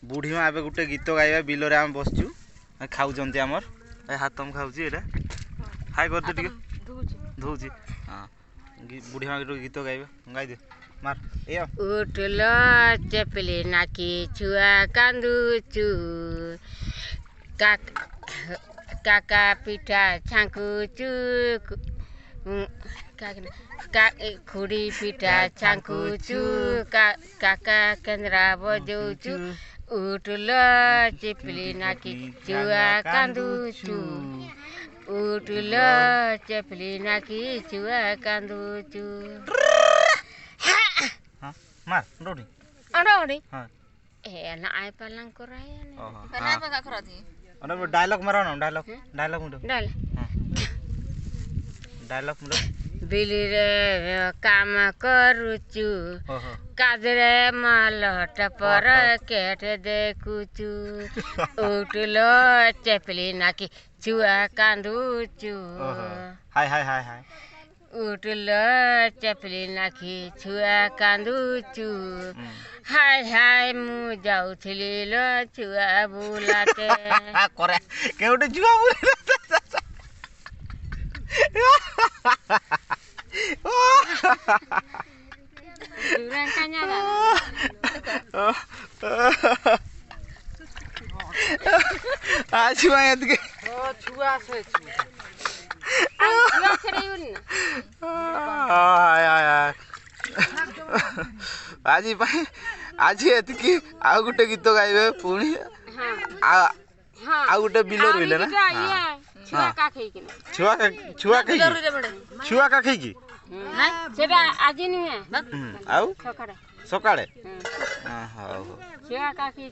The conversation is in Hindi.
बुढ़ी माँ एवं गोटे गीत गाइबा बिलरे आम बसचु खाऊँ आमर हाथ में खाऊँ ये हाय कर दे धोची हाँ बुढ़ी माँ गीत गाइबा गाई दे मार उठल चपली नाकी छुआ कांदुचु काका पिठा छांकुचु खुड़ी पिठा छांकुचु काका केंद्रा बजौचु उठल चपली नाकी छुआ कांदुचु उठल चपली नाकी छुआ कांदुचु मार रोटी अड़ोड़ी हां ए ना आय पलंग को रहे ने पना पे का खराती अरे डायलॉग मारो ना डायलॉग मुंडो डाल डायलॉग मुंडो बिली रे काम करूचु काजरे मालट पर केट देखुचु उठलो चपली नाकी छुआ कांदुचु हाय हाय हाय हाय उठल चपली नाखी छुआ कांदुचु हाय हाय मु जाउथली लो छुआ बुलाते करे केउटे छुआ बुलाते दुरान कान्या आ छुआ याद के छुआ से छुआ छड़े उन हाय हाय हाय आजी भाई आजी एतकी आ गुटे गीत गाइबे पुणी आ आ गुटे बिलो रहिले ना छुआ का खई के छुआ का खई की हां सेटा आजी नहीं है आउ सकाळे सकाळे हां हां छुआ का खई